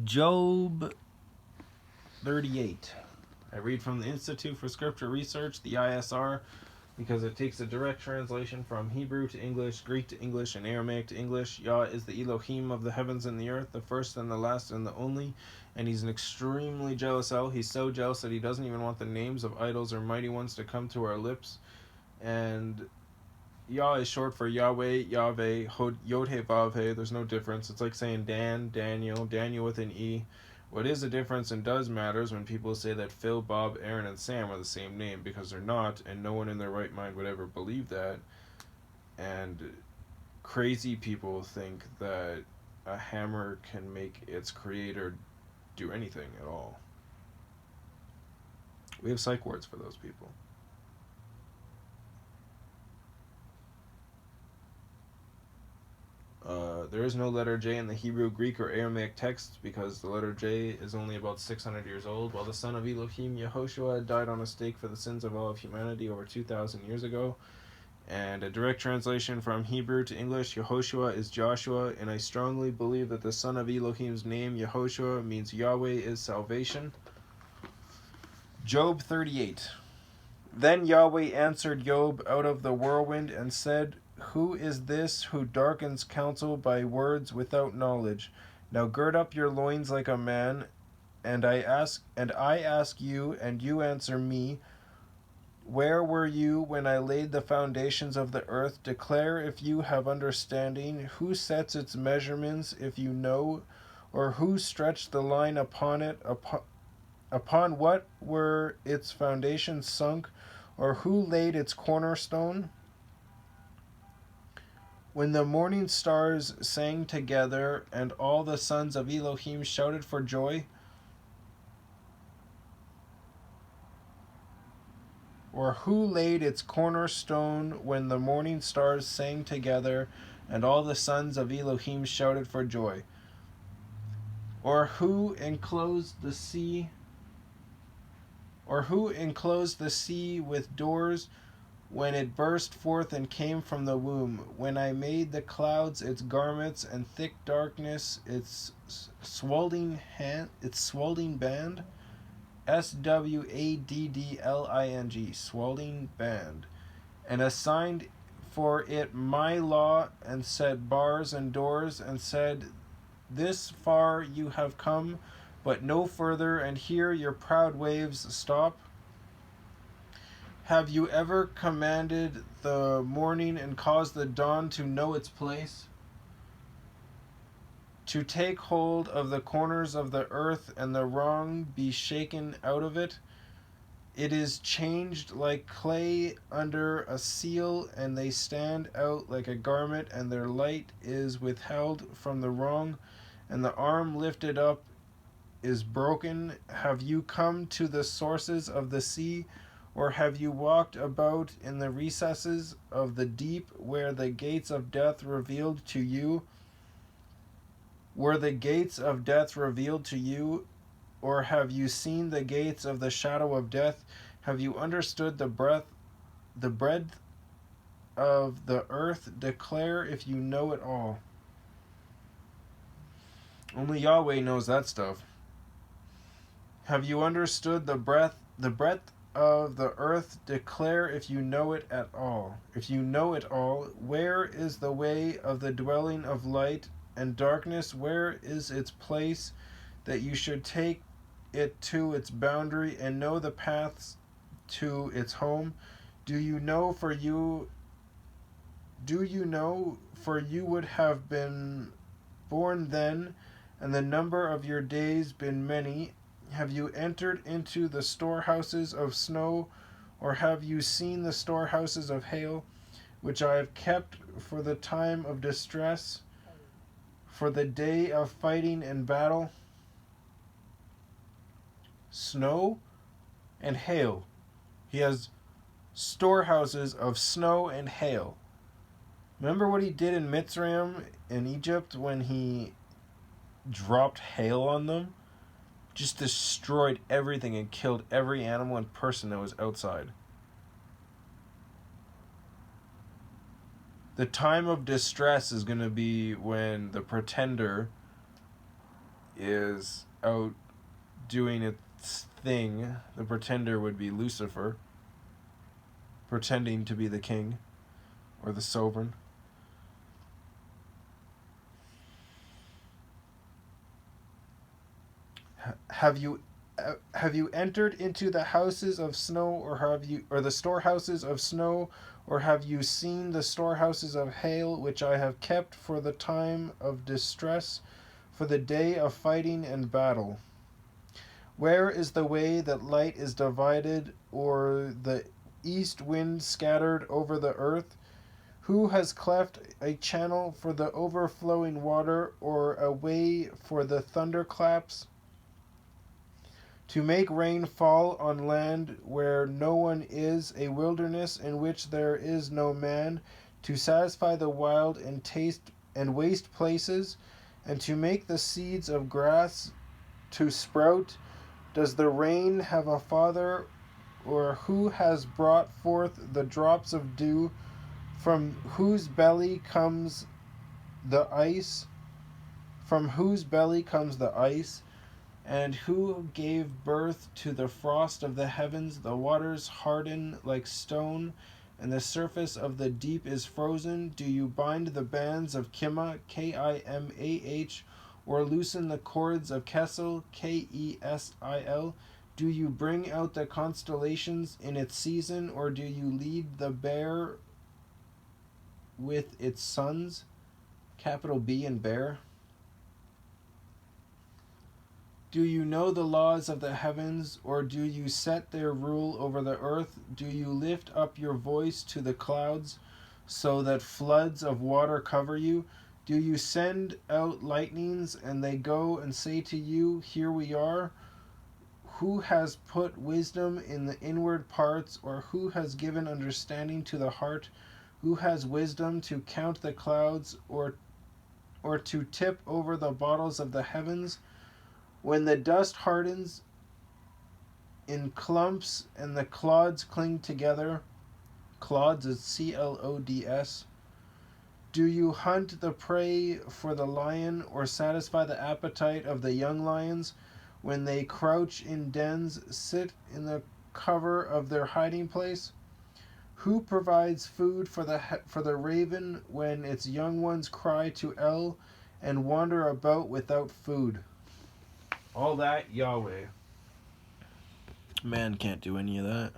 Job 38. I read from the Institute for Scripture Research, the ISR, because it takes a direct translation from Hebrew to English, Greek to English, and Aramaic to English. Yah is the Elohim of the heavens and the earth, the first and the last and the only, and he's an extremely jealous El. He's so jealous that he doesn't even want the names of idols or mighty ones to come to our lips. And Yah is short for Yahweh, Yahweh, Yod-He, Vav-He. There's no difference. It's like saying Dan, Daniel, Daniel with an E. What is a difference and does matter is when people say that Phil, Bob, Aaron, and Sam are the same name, because they're not, and no one in their right mind would ever believe that. And crazy people think that a hammer can make its creator do anything at all. We have psych wards for those people. There is no letter J in the Hebrew, Greek, or Aramaic texts because the letter J is only about 600 years old, while the son of Elohim, Yehoshua, died on a stake for the sins of all of humanity over 2,000 years ago. And a direct translation from Hebrew to English, Yehoshua is Joshua, and I strongly believe that the son of Elohim's name, Yehoshua, means Yahweh is salvation. Job 38. Then Yahweh answered Job out of the whirlwind and said, "Who is this who darkens counsel by words without knowledge? Now gird up your loins like a man, and I ask you, and you answer me. Where were you when I laid the foundations of the earth? Declare if you have understanding. Who sets its measurements, if you know, or who stretched the line upon it? Upon what were its foundations sunk, or who laid its cornerstone? When the morning stars sang together, and all the sons of Elohim shouted for joy? Or who laid its cornerstone when the morning stars sang together, and all the sons of Elohim shouted for joy? Or who enclosed the sea? Or who enclosed the sea with doors when it burst forth and came from the womb? When I made the clouds its garments, and thick darkness its swelling band? SWADDLING, swelling band. And assigned for it my law, and set bars and doors, and said, this far you have come, but no further, and here your proud waves stop. Have you ever commanded the morning and caused the dawn to know its place? To take hold of the corners of the earth, and the wrong be shaken out of it? It is changed like clay under a seal, and they stand out like a garment, and their light is withheld from the wrong, and the arm lifted up is broken. Have you come to the sources of the sea, or have you walked about in the recesses of the deep, where the gates of death revealed to you? Were the gates of death revealed to you, or have you seen the gates of the shadow of death? Have you understood the breadth of the earth? Declare if you know it all. Only Yahweh knows that stuff. Have you understood the breadth of the earth? Declare if you know it at all. If you know it all, where is the way of the dwelling of light and darkness? Where is its place, that you should take it to its boundary and know the paths to its home? Do you know, for you would have been born then, and the number of your days been many? Have you entered into the storehouses of snow, or have you seen the storehouses of hail, which I have kept for the time of distress, for the day of fighting and battle? Snow and hail. He has storehouses of snow and hail. Remember what he did in Mitzrayim in Egypt when he dropped hail on them? Just destroyed everything and killed every animal and person that was outside. The time of distress is going to be when the pretender is out doing its thing. The pretender would be Lucifer, pretending to be the king or the sovereign. Have you entered into the houses of snow, or the storehouses of snow, or have you seen the storehouses of hail, which I have kept for the time of distress, for the day of fighting and battle? Where is the way that light is divided, or the east wind scattered over the earth? Who has cleft a channel for the overflowing water, or a way for the thunderclaps? To make rain fall on land where no one is, a wilderness in which there is no man, to satisfy the wild and waste places, and to make the seeds of grass to sprout. Does the rain have a father, or who has brought forth the drops of dew, from whose belly comes the ice? From whose belly comes the ice? And who gave birth to the frost of the heavens? The waters harden like stone, and the surface of the deep is frozen. Do you bind the bands of Kimah, Kimah, or loosen the cords of Kesel, Kesil? Do you bring out the constellations in its season, or do you lead the bear with its sons? Capital B in bear. Do you know the laws of the heavens, or do you set their rule over the earth? Do you lift up your voice to the clouds, so that floods of water cover you? Do you send out lightnings, and they go and say to you, "Here we are"? Who has put wisdom in the inward parts, or who has given understanding to the heart? Who has wisdom to count the clouds, or to tip over the bottles of the heavens? When the dust hardens in clumps and the clods cling together, clods is Clods, do you hunt the prey for the lion, or satisfy the appetite of the young lions? When they crouch in dens, sit in the cover of their hiding place? Who provides food for the raven when its young ones cry to El and wander about without food? All that, YahWeh. Man can't do any of that.